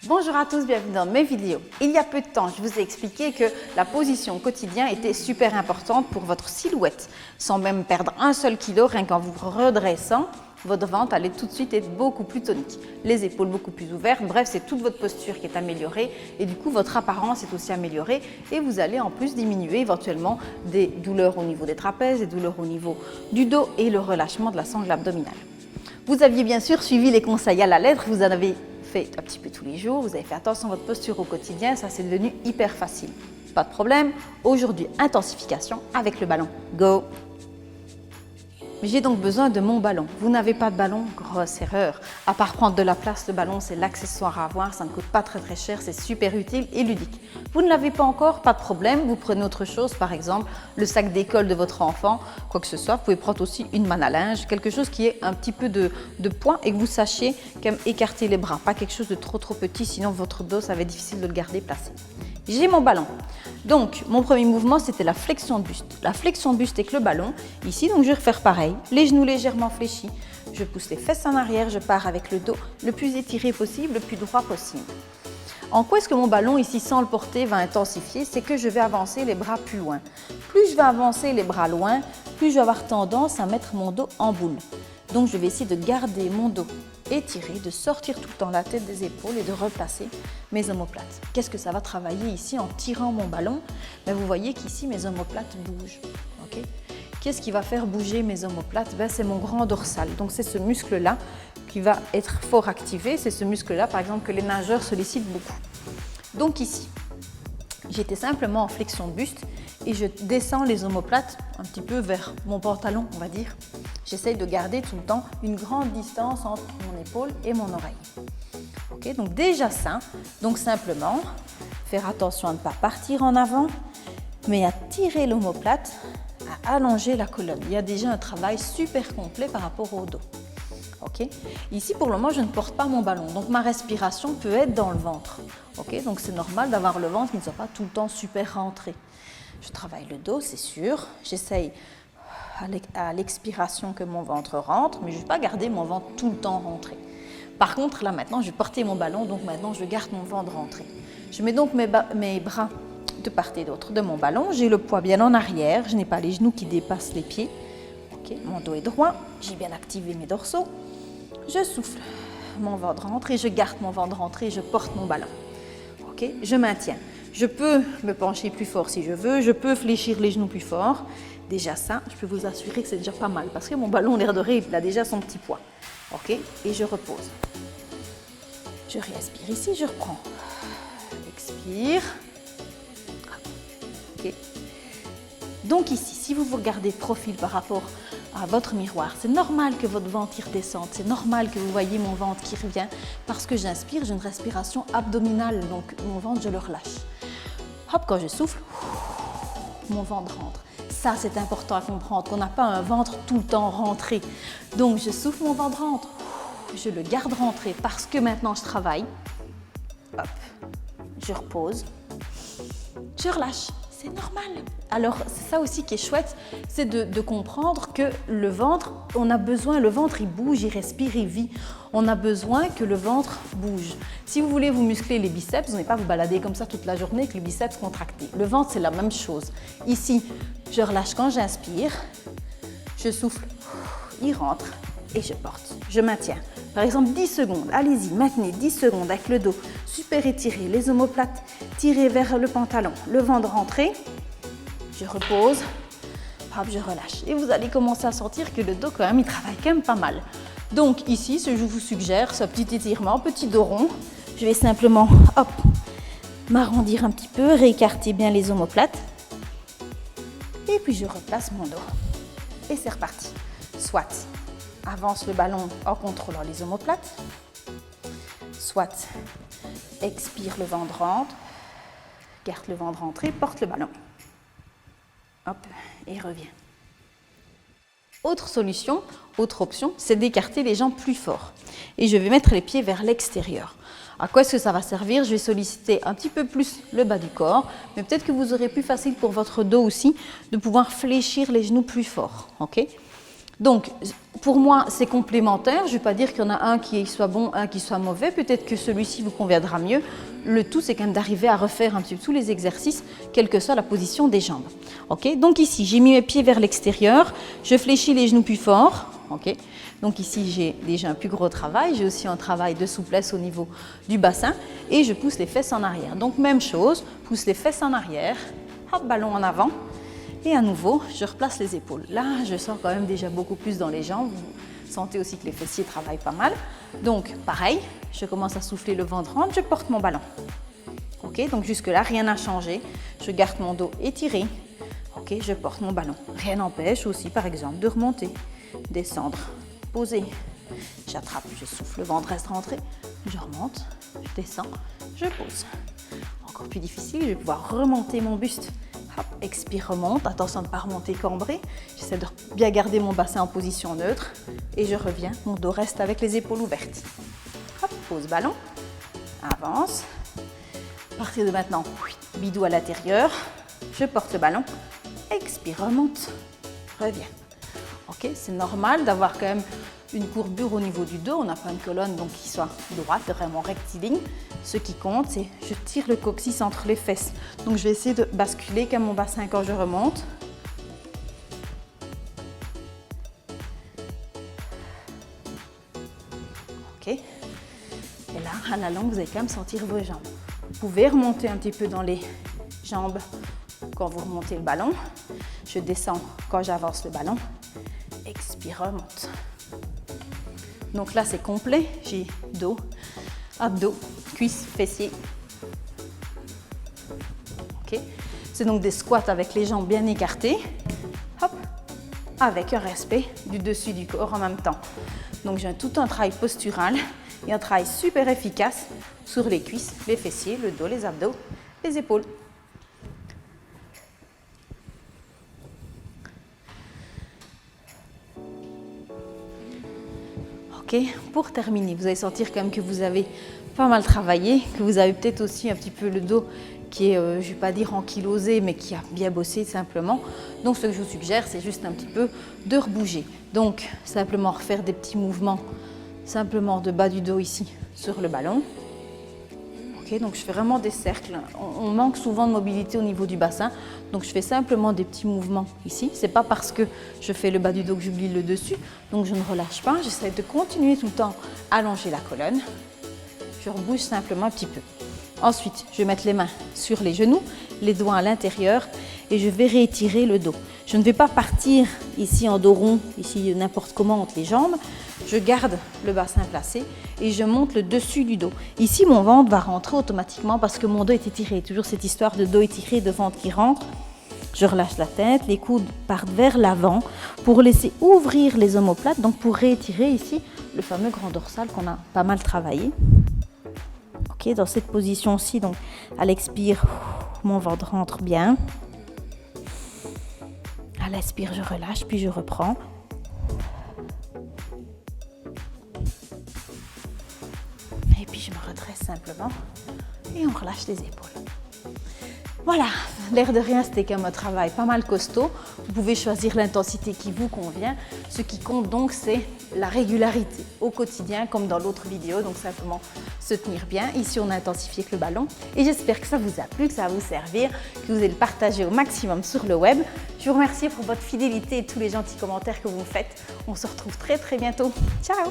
Bonjour à tous, bienvenue dans mes vidéos. Il y a peu de temps, je vous ai expliqué que la position au quotidien était super importante pour votre silhouette. Sans même perdre un seul kilo, rien qu'en vous redressant, votre ventre allait tout de suite être beaucoup plus tonique. Les épaules beaucoup plus ouvertes, bref, c'est toute votre posture qui est améliorée et du coup, votre apparence est aussi améliorée et vous allez en plus diminuer éventuellement des douleurs au niveau des trapèzes, des douleurs au niveau du dos et le relâchement de la sangle abdominale. Vous aviez bien sûr suivi les conseils à la lettre, vous en avez fait un petit peu tous les jours, vous avez fait attention à votre posture au quotidien, ça c'est devenu hyper facile. Pas de problème, aujourd'hui intensification avec le ballon. Go! J'ai donc besoin de mon ballon. Vous n'avez pas de ballon? Grosse erreur. À part prendre de la place, le ballon c'est l'accessoire à avoir, ça ne coûte pas très cher, c'est super utile et ludique. Vous ne l'avez pas encore? Pas de problème, vous prenez autre chose, par exemple le sac d'école de votre enfant, quoi que ce soit. Vous pouvez prendre aussi une manne à linge, quelque chose qui ait un petit peu de poids et que vous sachiez quand même écarter les bras. Pas quelque chose de trop petit, sinon votre dos ça va être difficile de le garder placé. J'ai mon ballon. Donc, mon premier mouvement, c'était la flexion de buste. La flexion de buste avec le ballon. Ici, donc, je vais refaire pareil. Les genoux légèrement fléchis. Je pousse les fesses en arrière. Je pars avec le dos le plus étiré possible, le plus droit possible. En quoi est-ce que mon ballon, ici, sans le porter, va intensifier? C'est que je vais avancer les bras plus loin. Plus je vais avancer les bras loin, plus je vais avoir tendance à mettre mon dos en boule. Donc, je vais essayer de garder mon dos étiré, de sortir tout le temps la tête des épaules et de replacer mes omoplates. Qu'est-ce que ça va travailler ici en tirant mon ballon? Ben, vous voyez qu'ici, mes omoplates bougent. Okay? Qu'est-ce qui va faire bouger mes omoplates? Ben, c'est mon grand dorsal. Donc, c'est ce muscle-là qui va être fort activé. C'est ce muscle-là, par exemple, que les nageurs sollicitent beaucoup. Donc, ici, j'étais simplement en flexion de buste et je descends les omoplates un petit peu vers mon pantalon, on va dire. J'essaye de garder tout le temps une grande distance entre mon épaule et mon oreille. Okay, donc déjà ça, donc simplement faire attention à ne pas partir en avant, mais à tirer l'omoplate, à allonger la colonne. Il y a déjà un travail super complet par rapport au dos. Okay. Ici, pour le moment, je ne porte pas mon ballon, donc ma respiration peut être dans le ventre. Okay. Donc c'est normal d'avoir le ventre qui ne soit pas tout le temps super rentré. Je travaille le dos, c'est sûr. J'essaye à l'expiration que mon ventre rentre, mais je ne vais pas garder mon ventre tout le temps rentré. Par contre, là maintenant, je vais porter mon ballon, donc maintenant je garde mon ventre rentré. Je mets donc mes bras de part et d'autre de mon ballon. J'ai le poids bien en arrière, je n'ai pas les genoux qui dépassent les pieds. Okay. Mon dos est droit, j'ai bien activé mes dorsaux. Je souffle mon ventre rentré, je garde mon ventre rentré et je porte mon ballon. Okay. Je maintiens. Je peux me pencher plus fort si je veux, je peux fléchir les genoux plus fort. Déjà ça, je peux vous assurer que c'est déjà pas mal parce que mon ballon, l'air de rire, il a déjà son petit poids. Ok, et je repose. Je respire ici, je reprends. Expire. Ok. Donc ici, si vous vous regardez de profil par rapport à votre miroir, c'est normal que votre ventre y redescende, c'est normal que vous voyez mon ventre qui revient parce que j'inspire, j'ai une respiration abdominale, donc mon ventre, je le relâche. Hop, quand je souffle, mon ventre rentre. Ça, c'est important à comprendre, qu'on n'a pas un ventre tout le temps rentré. Donc, je souffle, mon ventre rentre. Je le garde rentré parce que maintenant, je travaille. Hop, je repose. Je relâche. C'est normal. Alors, c'est ça aussi qui est chouette, c'est de comprendre que le ventre, on a besoin, le ventre, il bouge, il respire, il vit. On a besoin que le ventre bouge. Si vous voulez vous muscler les biceps, vous n'allez pas vous balader comme ça toute la journée avec les biceps contractés. Le ventre, c'est la même chose. Ici, je relâche quand j'inspire, je souffle, il rentre et je porte. Je maintiens. Par exemple, 10 secondes. Allez-y, maintenez 10 secondes avec le dos super étiré, les omoplates tirées vers le pantalon, le ventre rentré. Je repose, hop, je relâche. Et vous allez commencer à sentir que le dos, quand même, il travaille quand même pas mal. Donc ici, ce que je vous suggère, ce petit étirement, petit dos rond. Je vais simplement, hop, m'arrondir un petit peu, réécarter bien les omoplates. Et puis je replace mon dos. Et c'est reparti. Soit avance le ballon en contrôlant les omoplates, soit expire, le ventre rentre, garde le ventre rentré, porte le ballon. Hop, et reviens. Autre solution, autre option, c'est d'écarter les jambes plus fort. Et je vais mettre les pieds vers l'extérieur. À quoi est-ce que ça va servir? Je vais solliciter un petit peu plus le bas du corps, mais peut-être que vous aurez plus facile pour votre dos aussi de pouvoir fléchir les genoux plus fort. Okay? Donc, pour moi, c'est complémentaire. Je ne vais pas dire qu'il y en a un qui soit bon, un qui soit mauvais. Peut-être que celui-ci vous conviendra mieux. Le tout, c'est quand même d'arriver à refaire un petit peu tous les exercices, quelle que soit la position des jambes. Okay, donc ici, j'ai mis mes pieds vers l'extérieur. Je fléchis les genoux plus fort. Okay. Donc ici, j'ai déjà un plus gros travail. J'ai aussi un travail de souplesse au niveau du bassin. Et je pousse les fesses en arrière. Donc, même chose, pousse les fesses en arrière. Hop, ballon en avant. Et à nouveau, je replace les épaules. Là, je sens quand même déjà beaucoup plus dans les jambes. Vous sentez aussi que les fessiers travaillent pas mal. Donc, pareil, je commence à souffler le ventre rentre, je porte mon ballon. Ok, donc jusque-là, rien n'a changé. Je garde mon dos étiré. Ok, je porte mon ballon. Rien n'empêche aussi, par exemple, de remonter, descendre, poser. J'attrape, je souffle, le ventre reste rentré. Je remonte, je descends, je pose. Encore plus difficile, je vais pouvoir remonter mon buste. Hop, expire, remonte. Attention de ne pas remonter cambré. J'essaie de bien garder mon bassin en position neutre. Et je reviens. Mon dos reste avec les épaules ouvertes. Hop, pose ballon. Avance. À partir de maintenant, bidou à l'intérieur. Je porte le ballon. Expire, remonte. Reviens. Ok, c'est normal d'avoir quand même une courbure au niveau du dos. On n'a pas une colonne donc qui soit droite, vraiment rectiligne. Ce qui compte, c'est que je tire le coccyx entre les fesses. Donc, je vais essayer de basculer comme mon bassin quand je remonte. Ok. Et là, à la longue, vous allez quand même sentir vos jambes. Vous pouvez remonter un petit peu dans les jambes quand vous remontez le ballon. Je descends quand j'avance le ballon. Expire, remonte. Donc là, c'est complet. J'ai dos, abdos, cuisses, fessiers. Okay. C'est donc des squats avec les jambes bien écartées. Hop, avec un respect du dessus du corps en même temps. Donc j'ai tout un travail postural et un travail super efficace sur les cuisses, les fessiers, le dos, les abdos, les épaules. Okay. Pour terminer, vous allez sentir quand même que vous avez pas mal travaillé, que vous avez peut-être aussi un petit peu le dos qui est, je ne vais pas dire ankylosé, mais qui a bien bossé simplement. Donc ce que je vous suggère, c'est juste un petit peu de rebouger. Donc simplement refaire des petits mouvements, simplement de bas du dos ici sur le ballon. Okay, donc je fais vraiment des cercles. On manque souvent de mobilité au niveau du bassin, donc je fais simplement des petits mouvements ici. C'est pas parce que je fais le bas du dos que j'oublie le dessus, donc je ne relâche pas. J'essaie de continuer tout le temps à allonger la colonne. Je rebouge simplement un petit peu. Ensuite, je vais mettre les mains sur les genoux, les doigts à l'intérieur et je vais réétirer le dos. Je ne vais pas partir ici en dos rond, ici n'importe comment entre les jambes. Je garde le bassin placé et je monte le dessus du dos. Ici, mon ventre va rentrer automatiquement parce que mon dos est étiré. Toujours cette histoire de dos étiré, de ventre qui rentre. Je relâche la tête, les coudes partent vers l'avant pour laisser ouvrir les omoplates, donc pour réétirer ici le fameux grand dorsal qu'on a pas mal travaillé. Okay, dans cette position-ci, donc à l'expire, mon ventre rentre bien. À l'inspire, je relâche, puis je reprends. Et puis je me redresse simplement et on relâche les épaules. Voilà, l'air de rien, c'était quand même un travail pas mal costaud. Vous pouvez choisir l'intensité qui vous convient. Ce qui compte donc, c'est la régularité au quotidien, comme dans l'autre vidéo. Donc simplement se tenir bien. Ici, on a intensifié avec le ballon. Et j'espère que ça vous a plu, que ça va vous servir, que vous allez le partager au maximum sur le web. Je vous remercie pour votre fidélité et tous les gentils commentaires que vous me faites. On se retrouve très très bientôt. Ciao!